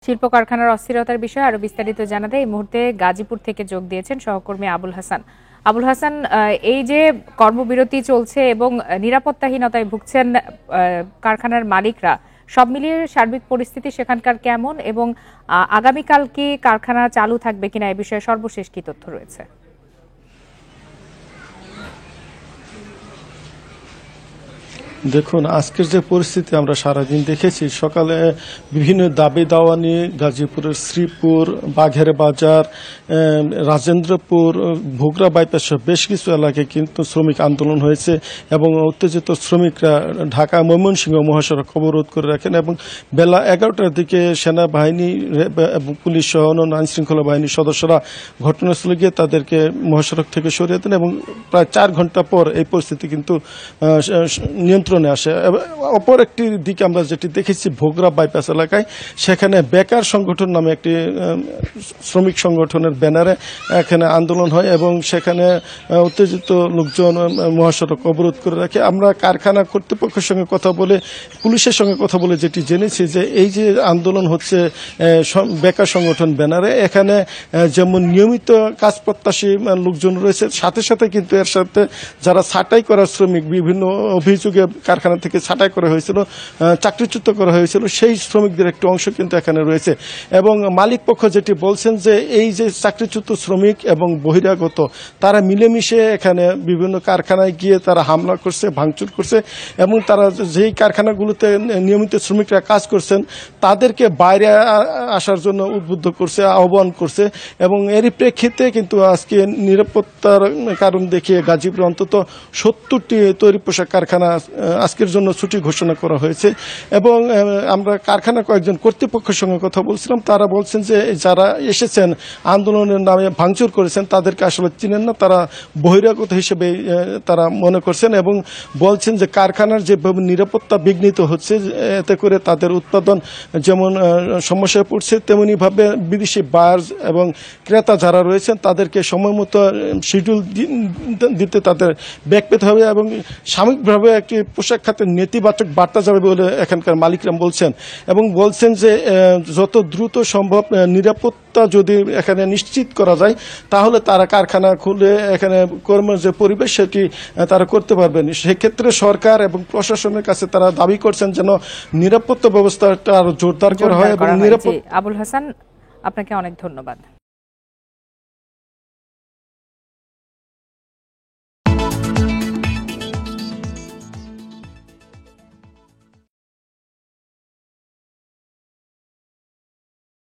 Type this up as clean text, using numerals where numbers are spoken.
শিল্প কারখানার অস্থিরতার বিষয়ে আরো বিস্তারিত জানাতে এই মুহূর্তে গাজীপুর থেকে যোগ দিয়েছেন সহকর্মী আবুল হাসান। আবুল হাসান, এই যে কর্মবিরতি চলছে এবং নিরাপত্তাহীনতায় ভুগছেন কারখানার মালিকরা, সব মিলিয়ে সার্বিক পরিস্থিতি সেখানকার কেমন এবং আগামীকাল কি কারখানা চালু থাকবে কিনা এ বিষয়ে সর্বশেষ কি তথ্য রয়েছে? দেখুন, আজকের যে পরিস্থিতি আমরা সারাদিন দেখেছি, সকালে বিভিন্ন দাবি দাওয়া নিয়ে গাজীপুরের শ্রীপুর, বাঘের বাজার, রাজেন্দ্রপুর, ভোগড়া বাইপাস সহ বেশ কিছু এলাকায় কিন্তু শ্রমিক আন্দোলন হয়েছে এবং উত্তেজিত শ্রমিকরা ঢাকা ময়মনসিংহ মহাসড়ক অবরোধ করে রাখেন এবং বেলা 11টার দিকে সেনাবাহিনী এবং পুলিশ সহ অন্যান্য আইনশৃঙ্খলা বাহিনীর সদস্যরা ঘটনাস্থলে গিয়ে তাদেরকে মহাসড়ক থেকে সরিয়ে দেন এবং প্রায় 4 ঘন্টা পর এই পরিস্থিতি কিন্তু নিয়ন্ত্রণে আসে। অপর একটি দিকে আমরা যেটি দেখেছি ভোগড়া বাইপাস এলাকায়, সেখানে বেকার সংগঠন নামে একটি শ্রমিক সংগঠনের ব্যানারে এখানে আন্দোলন হয় এবং সেখানে উত্তেজিত লোকজন মহাসড়ক অবরোধ করে রাখে। আমরা কারখানা কর্তৃপক্ষের সঙ্গে কথা বলে, পুলিশের সঙ্গে কথা বলে যেটি জেনেছি যে এই যে আন্দোলন হচ্ছে বেকার সংগঠন ব্যানারে, এখানে যেমন নিয়মিত কাজ প্রত্যাশী লোকজন রয়েছে, সাথে সাথে কিন্তু এর সাথে যারা ছাঁটাই করা শ্রমিক, বিভিন্ন অভিযোগে কারখানা থেকে ছাঁটাই করা হয়েছিল, চাকরিচ্যুত করা হয়েছিল, সেই শ্রমিকদের একটি অংশ কিন্তু এখানে রয়েছে। এবং মালিক পক্ষ যেটি বলছেন যে এই যে চাকরিচ্যুত শ্রমিক এবং বহিরাগত, তারা মিলেমিশে এখানে বিভিন্ন কারখানায় গিয়ে তারা হামলা করছে, ভাঙচুর করছে এবং তারা যেই কারখানাগুলোতে নিয়মিত শ্রমিকরা কাজ করছেন তাদেরকে বাইরে আসার জন্য উদ্বুদ্ধ করছে, আহ্বান করছে এবং এরই প্রেক্ষিতে কিন্তু আজকে নিরাপত্তার কারণ দেখিয়ে গাজীপুরে অন্তত 70টি তৈরি পোশাক কারখানা আজকের জন্য ছুটি ঘোষণা করা হয়েছে। এবং আমরা কারখানা কয়েকজন কর্তৃপক্ষের সঙ্গে কথা বলছিলাম, তারা বলছেন যে যারা এসেছেন আন্দোলনের নামে ভাঙচুর করেছেন তাদেরকে আসলে চিনেন না, তারা বহিরাগত হিসেবে তারা মনে করছেন এবং বলছেন যে কারখানার যেভাবে নিরাপত্তা বিঘ্নিত হচ্ছে, এতে করে তাদের উৎপাদন যেমন সমস্যায় পড়ছে, তেমনিভাবে বিদেশি বায়ার্স এবং ক্রেতা যারা রয়েছেন তাদেরকে সময় মতো শিডিউল দিতে তাদের ব্যাক পেতে হবে এবং সাময়িকভাবে একটি পোশাক খাতের নেতিবাচক বার্তা যাবে বলে এখানকার মালিকরা বলছেন এবং বলছেন যে যত দ্রুত সম্ভব নিরাপত্তা যদি এখানে নিশ্চিত করা যায় তাহলে তারা কারখানা খুলে এখানে কর্মের যে পরিবেশ সেটি তারা করতে পারবেন। সেক্ষেত্রে সরকার এবং প্রশাসনের কাছে তারা দাবি করছেন যেন নিরাপত্তা ব্যবস্থাটা আরো জোরদার করা হয় এবং আবুল হাসান, আপনাকে অনেক ধন্যবাদ।